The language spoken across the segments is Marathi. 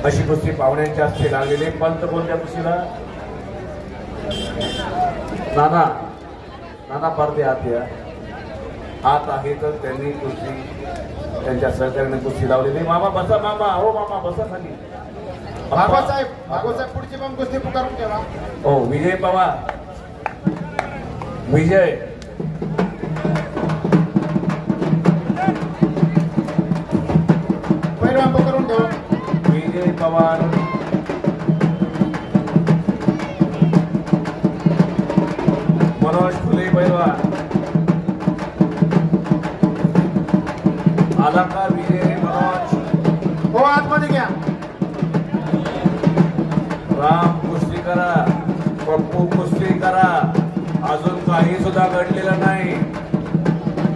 अशी कुस्ती पाहुण्यांच्या हस्ते लागलेली. पंत कोणत्या कुस्तीला? नाना नाना पारदे हात या हात आहे तर त्यांनी कुस्ती त्यांच्या सहकार्याने कुस्ती लावलेली. मामा बसा, मामा हो मामा बसा खाली. भागवत पुढची पण कुस्ती पुकारून ठेवा. हो विजय पवार, विजय पैलवान पुकारून ठेवा. विजय पवार, मनोज फुले पैलवान आला का? विजय मनोज हो आतमध्ये घ्या. राम कुस्ती करा, पप्पू कुस्ती करा. अजून काही सुद्धा घडलेलं नाही.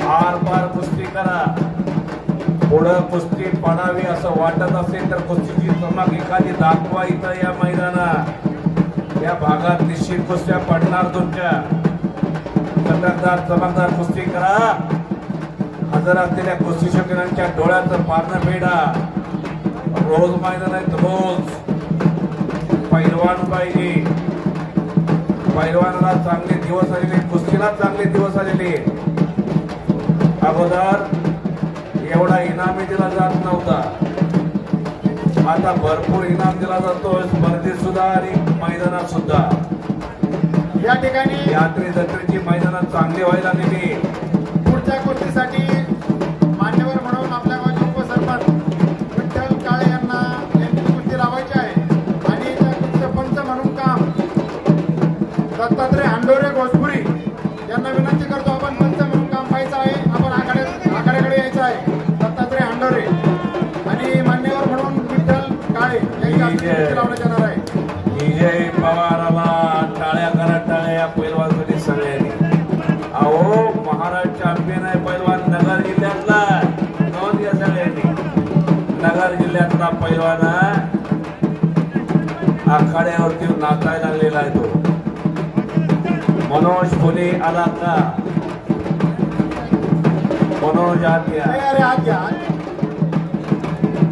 आर पार कुस्ती करा. पुढं कुस्ती पडावी असं वाटत असेल तर कुस्तीची चमक एखादी दाखवा इथं या मैदानात. या भागात निश्चित कुस्त्या पडणार तुमच्या. चटकदार चमकदार कुस्ती करा. हजर असलेल्या कुस्ती शौकीनांच्या डोळ्याचं पारणं फेडा. रोज मैदान आहेत, रोज पैलवान पाहिजे. पैलवानाला चांगले दिवस आलेले, कुस्तीला चांगले दिवस आलेले. अगोदर एवढा इनामी दिला जात नव्हता, आता भरपूर इनाम दिला जातो स्पर्धेत सुद्धा आणि मैदानात सुद्धा. या ठिकाणी यात्रे जत्रेची मैदानात चांगली व्हायला लागलेली. पुढच्या कुस्तीसाठी मान्यवर म्हणून आपल्या गावचे उपसरपंच विठ्ठल काळे यांना कुस्ती लावायची आहे आणि त्या कुस्तीचे पंच म्हणून काम दत्तात्रय हांडोरे घोसपुरी यांना विनंती करतो. आपण पंच म्हणून काम पाहायचं आहे. आपण आखाड्याकडे यायचं आहे. दत्तात्रय हांडोरे आणि मान्यवर म्हणून विठ्ठल काळे यांची कुस्ती लावण्यात येणार आहे. विजय पवाराला टाळ्या करा, टाळ्या या पैलवानसाठी सगळ्यांनी. अहो महाराज चॅम्पियन आहे पैलवान नगर जिल्ह्यातला. नोंद घ्या सगळ्यांनी. नगर जिल्ह्यातला पैलवान आखाड्यावरती नाचायला लागलेला आहे तो. मनोज फुले आला का? मनोज आत घ्या.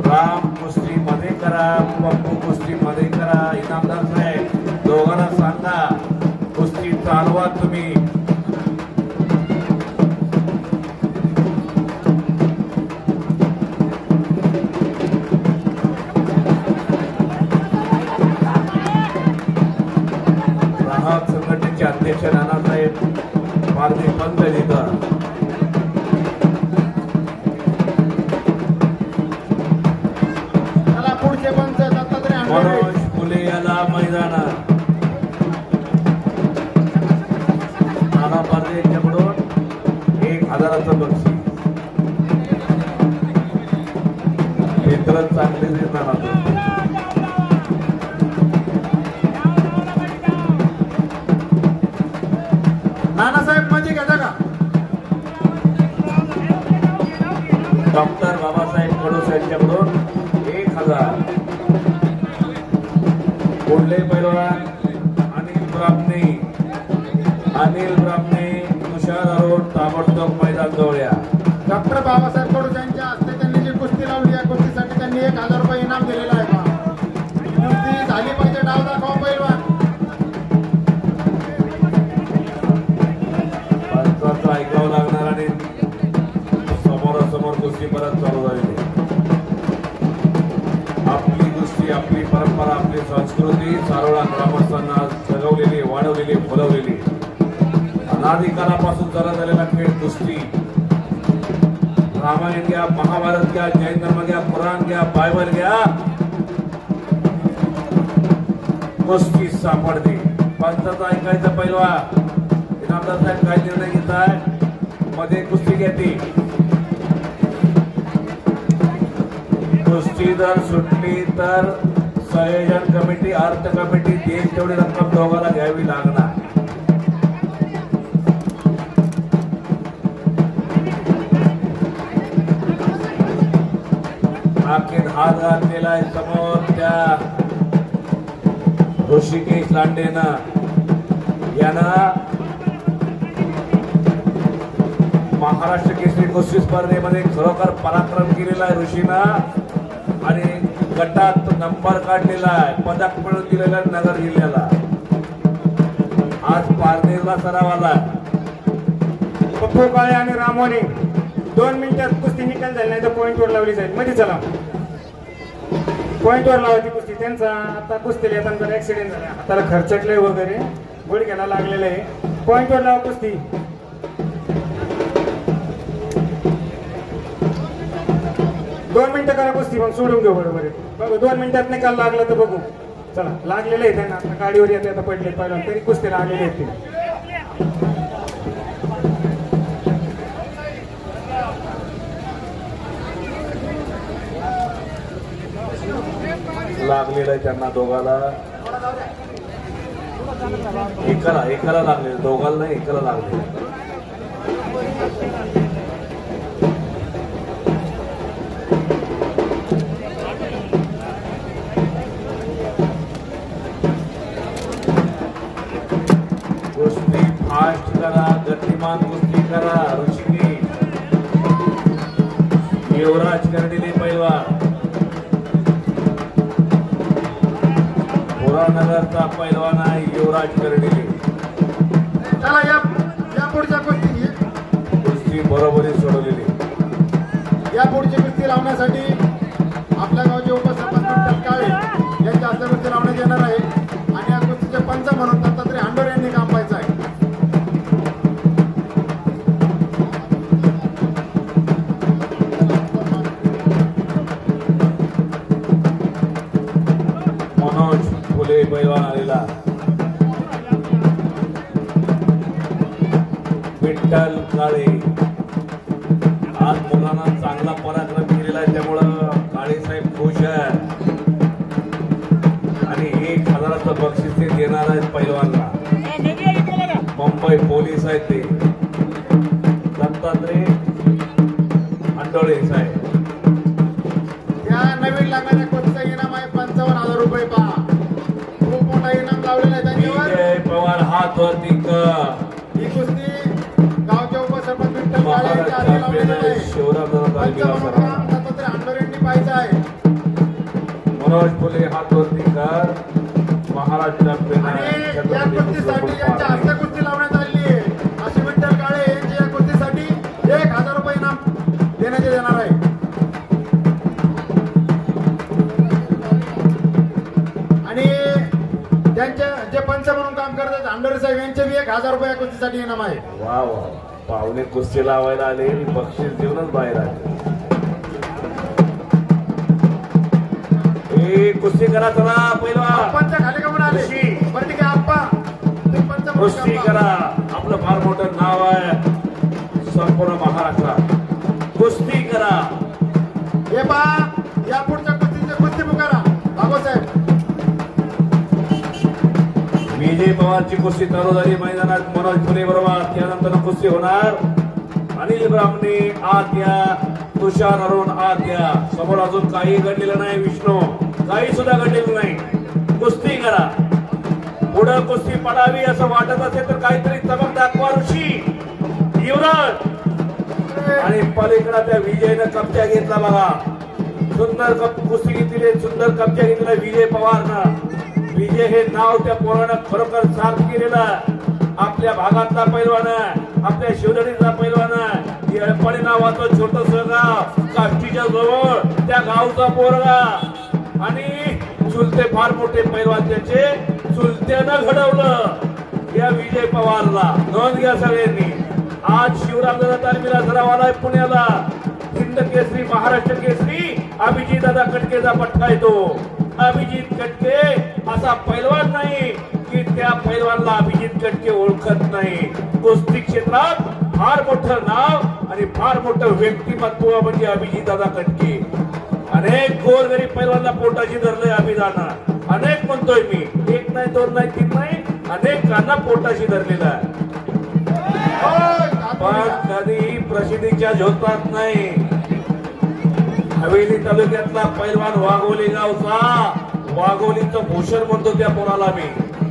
राम कुस्ती मध्ये करा, पप्पू कुस्ती मध्ये करा. इनामदार साहेब दोघांना सांगा कुस्ती चालवा तुम्ही. ग्राहक संघटनेचे अध्यक्ष नानासाहेब पारदे पंत लिहितात. मनोज फुले याला मैदानात. नाना पारदे यांच्याकडून 1000चं बक्षीस. मित्र चांगले देणार. नानासाहेब मध्ये घेता का? डॉक्टर बाबासाहेब कडूस यांच्याकडून 1000. कोल्हे पैलवान अनिल ब्राह्मणे तुषार अरोड ताबडतोब मैदान जवळ या. डॉक्टर बाबासाहेब कडूस यांच्या हस्ते त्यांनी जी कुस्ती लावली या कुस्तीसाठी त्यांनी 1000 रुपये इनाम दिलेलं आहे. का कुस्ती झाली पाहिजे. डाव दाखवा पैलवान. पंचाचं ऐकावं लागणार आणि समोरासमोर कुस्ती परत चालू झालेली. आपली कुस्ती, आपली परंपरा, आपली संस्कृती सारोळा ग्रामस्थांना जगवलेली, वाढवलेली, फुलवलेली. अनादिकालापासून चालत आलेला खेळ कुस्ती. रामायण घ्या, महाभारत घ्या, जैन धर्म घ्या, पुराण घ्या, बायबल घ्या, कुस्ती सापडते. पंचाचं ऐकायचं पैलवा. इनामदार साहेब काय निर्णय घेताय? मध्ये कुस्ती घेते. कुस्ती जर सुटली तर संयोजन कमिटी, अर्थ कमिटी देईल तेवढी रक्कम दोघांना घ्यावी लागणार. नाकेत हात घातलेला आहे समोर त्या ऋषिकेश लांडेनं. यानं महाराष्ट्र केसरी कुस्ती स्पर्धेमध्ये खरोखर पराक्रम केलेला आहे ऋषीनं आणि गटात नंबर काढलेला आहे, पदक मिळवून दिलेला आहे नगर जिल्ह्याला. आज पारनेरला सराव आला. पप्पू काळे आणि रामोने 2 मिनिटात कुस्ती निकाल झाली नाही तर पॉईंटवर लावली जाईल. मध्ये चला, पॉईंटवर लावायची कुस्ती. त्यांचा आता कुस्तीला येताना जर ऍक्सिडेंट झाला, हाताला खर्चटलंय वगैरे, गुडघ्याला लागलेलं आहे. पॉईंटवर लावा कुस्ती. 2 मिनिटं करा कुस्ती, मग सोडून घेऊ. बरोबर आहे बघू, 2 मिनिटात निकाल लागला तर बघू. चला, लागलेलं आहे त्यांना. आता गाडीवर येते, आता पडले पहिला तरी कुस्ती लागलेली आहे ते. लागलेलं आहे त्यांना दोघाला. एकाला लागले, दोघाला नाही, एकाला लागले. कुस्ती फास्ट करा, गतिमान कुस्ती करा. ऋषिकेश युवराज कर्डिले पैलवान, नगरचा पैलवान आहे युवराज कर्डिले. चला या पुढच्या कुस्ती बरोबरी सोडवलेली. या पुढची कुस्ती लावण्यासाठी आपल्या गावचे उपसरपंच विठ्ठल काळे यांच्या हस्ते कुस्ती लावण्यात येणार आहे. आणि या कुस्तीचे पंच म्हणून दत्तात्रय हांडोरे यांनी काम पाहायचं आहे. पैलवान आलेला. विठ्ठल काळे आज मुलांना चांगला पराक्रम केलेला आहे, त्यामुळं काळे साहेब खुश आहे आणि 1,000चं बक्षीस ते देणार आहेत पैलवानला. मुंबई पोलीस आहेत ते दत्तात्रय हांडोळे साहेब. त्या नवीन लागणाऱ्या कुस्तीचं इनाम आहे 55,000 रुपये. पहा, इनाम लावलेलं आहे त्यांच्यावर. विजय पवार हात वरती कर. ही कुस्ती गावचे उपसरपंच विठ्ठल काळे यांच्या हस्ते लावलेली आहे. दत्तात्रय हांडोरे यांनी पाहायचं आहे. मनोज फुले हात वरती कर. महाराज चॅम्पियन आणि या कुस्तीसाठी यांच्या हस्ते कुस्ती लावण्यात आलेली आहे. अशी विठ्ठल काळे यांची या कुस्तीसाठी 1,000 रुपये इनाम देण्यात येणार आहे. आणि त्यांचे जे पंच म्हणून काम करतात हांडोरे साहेब यांचे बी 1,000 रुपये कुस्तीसाठी इनाम आहे. वा वा, पाहुणे कुस्ती लावायला आले, बक्षीस देऊनच बाहेर आले. कुस्ती करा चला पहिलवान. पंच खाली कमून आले. बरं ठीक आहे आप्पा, तुम्ही पंच म्हणून कुस्ती काम करा. आपलं फार मोठं नाव आहे संपूर्ण महाराष्ट्रात. कुस्ती करा. हे पहा, या पुढच्या कुस्तीचे कुस्ती पुकारा बाबासाहेब. विजय पवारची कुस्ती तरोदारी मैदानात मनोज फुले बरोबर. त्यानंतर कुस्ती होणार अनिल ब्राह्मणे आत या, तुषार अरुण आत या. समोर अजून काही घडलेलं नाही विष्णू, काही सुद्धा घडलेलं नाही. कुस्ती करा. पुढं कुस्ती पडावी असं वाटत असेल तर काहीतरी चमक दाखवा ऋषी युवराज. आणि पलीकडे त्या विजयनं कब्जा घेतला बघा. सुंदर कुस्ती घेतली, सुंदर कब्जा घेतला विजय पवारनं. विजय हे नाव त्या पोरानं खरोखर सार्थ केलेलं. आपल्या भागातला पैलवान आहे, आपल्या शिवदडीचा पैलवान आहे. येळपाडी नावाचं छोटस गाव काष्टीच्या जवळ, त्या गावचा पोरगा. आणि चुलते फार मोठे पैलवान त्याचे चुलत्यानं घडवलं या विजय पवारला. नोंद घ्या सगळ्यांनी. आज शिवरामदादा तालमीला सराव आलाय पुण्याला. हिंद केसरी, महाराष्ट्र केसरी अभिजित दादा कटकेचा पटका येतो. अभिजित कटके असा पैलवान नाही की त्या पैलवानला अभिजित कटके ओळखत नाही. कुस्ती क्षेत्रात फार मोठं नाव आणि फार मोठं व्यक्तिमत्व म्हणजे अभिजित दादा कटके. अनेक गोरगरीब पैलवानला पोटाशी धरलंय अभिदानं. अनेक म्हणतोय मी, 1 नाही 2 नाही 3 नाही, अनेकांना पोटाशी धरलेला आहे. पण कधी प्रसिद्धीच्या झोतात नाही. हवेली तालुक्यातला पैलवान वाघोली गावचा, वाघोलीचं भूषण म्हणतो त्या पोराला मी.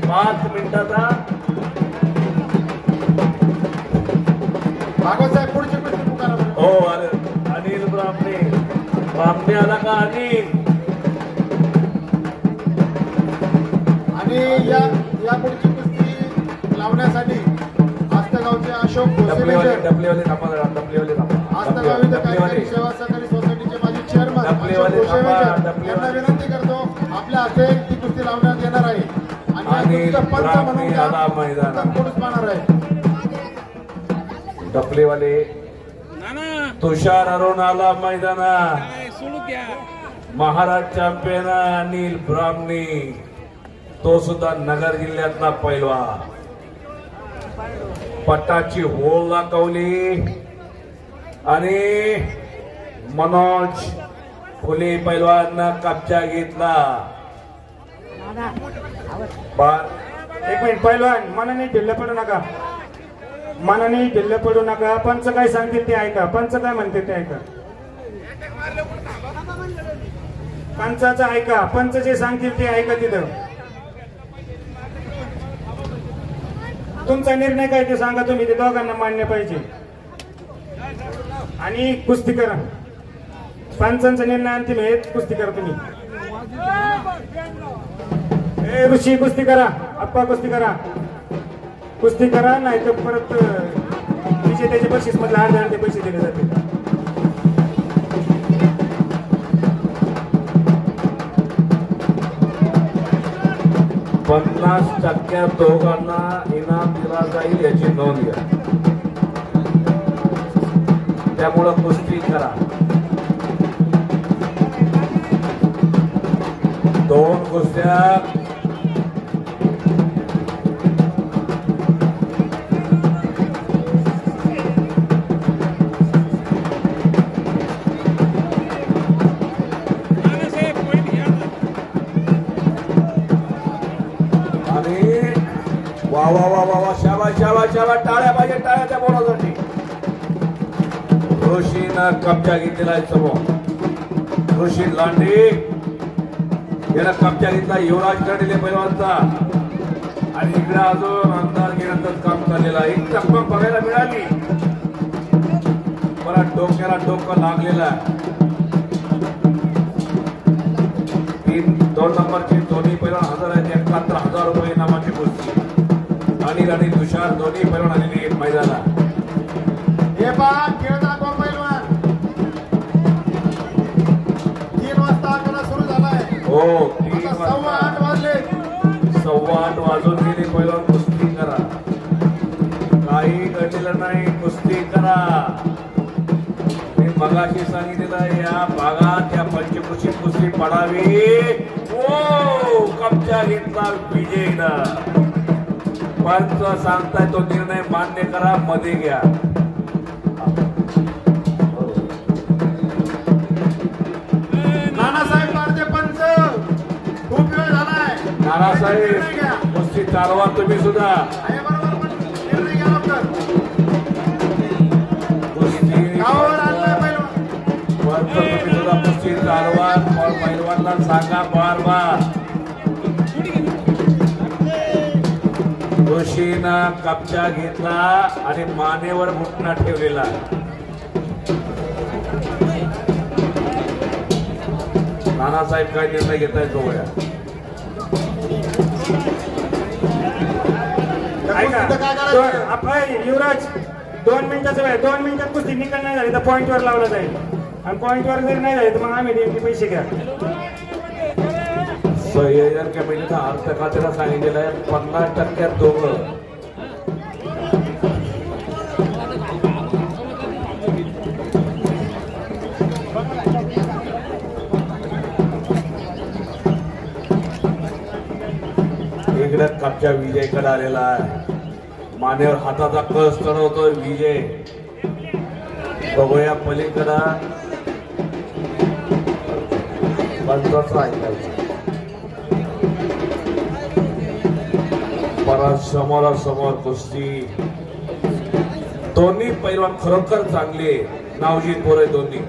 5 मिनिटाचा बाबासाहेब पुढची कुस्ती पुकारा. हो अनिल ब्राह्मणे. ब्राह्मणे आला का अनिल? इन्फॉर्मेशन डबलेवाले थांबा जरा, डबलेवाले थांबा. आस्था गावित कार्यकारी सेवा सहकारी सोसायटीचे माजी चेअरमन डबलेवाले अशोक थांबा, गोसेवाकर डबलेवाले. यांना विनंती करतो आपल्या हाते ती कुस्ती लावण्यात येणार आहे आणि आणि या कुस्तीचा पंच म्हणून ब्राह्मणी आला मैदानात. उत्तम पुरुष पाहणार आहे. डबलेवाले तुषार अरुण आला मैदानात. महाराज चॅम्पियन अनिल ब्राह्मणी, तो सुद्धा नगर जिल्ह्यातला पैलवान. पट्टाची होळ दाखवली आणि मनोज फुले पैलवान कब्जा घेतला. एक मिनिट पैलवान, मनाने ढिल्ल पडू नका, मनाने ढिल्ल पडू नका. पंच काय सांगतील ते ऐका, पंच काय म्हणते ते ऐका, पंचाचं ऐका, पंच जे सांगतील ते ऐका. तिथं तुमचा निर्णय काय ते सांगा तुम्ही, ते दोघांना मान्य पाहिजे. आणि कुस्ती करा, पंचांचा निर्णय अंतिम आहे. कुस्ती करा तुम्ही. ए ऋषी कुस्ती करा, अप्पा कुस्ती करा, कुस्ती करा, नाही तर परत विजेत्याचे बक्षीस मधले अर्धे पैसे दिले जातील. 50% दोघांना इनाम दिला जाईल याची नोंद घ्या. त्यामुळं कुस्ती करा. 2 कुस्त्या वा वा वा वा, शाबास शाबास शाबास, टाळ्या पाहिजे, टाळ्या त्या बोलासाठी. ऋषीनं कब्जा घेतलेला आहे समोर. ऋषी लांडे यानं कब्जा घेतला युवराज कडले पैलवानचा. आणि इकडे अजून अंधार घेण्याचं काम चाललेलं आहे. एक चकमक बघायला मिळाली, परत डोक्याला डोकं लागलेलं आहे. 2 नंबरचे दोन्ही पैलवान हजर आहेत. 71,000 रुपये इनामाची कुस्ती. अनिल आणि तुषार दोन्ही पैलवान आलेले आहेत मैदानात. हे पहा खेळ दाखवा पैलवान. 3 वाजता आकडा सुरू झालाय. हो, आता 8:15 वाजले. 8:15 वाजून गेले. पैलवान कुस्ती करा, काही घडलेलं नाही, कुस्ती करा. मी मगाशी सांगितलेलं या भागात या पंचकृषीत कुस्ती पडावी. ओ कब्जा घेतला विजयनं. पंच सांगताय तो निर्णय मान्य करा, मध्ये घ्या. नानासाहेब पारदे पंच, खूप वेळ झालाय. नानासाहेब कुस्ती चालवा तुम्ही सुद्धा. आहे बरोबर, पण निर्णय घ्या लवकर. कुस्ती गावावर आणलाय पैलवान. पंच तुम्ही सुद्धा कुस्ती चालवा. पैलवानला सांगा बार बार. ऋषीनं कब्जा घेतला आणि मानेवर घुटणा ठेवलेला. नानासाहेब काय निर्णय घेताय तो वया. युवराज 2 मिनिटाचा वेळ, 2 मिनिटात कुस्ती निकाल नाही झाली तर पॉईंटवर लावला जाईल. आणि पॉईंटवर जर नाही झाले तर मग आम्ही नेमके पैसे घ्या. संयोजन कमिटीनं अर्थ खात्याला सांगितलेलं आहे 50% दोघं. इकडे कब्जा विजयकडे आलेला आहे. मानेवर हाताचा कस चढवतोय विजय. बघूया पलीकडा पंचाचा ऐकायचं. परत समोरासमोर कुस्ती. दोन्ही पैलवान खरोखर चांगले, नावजीत पोरे दोन्ही.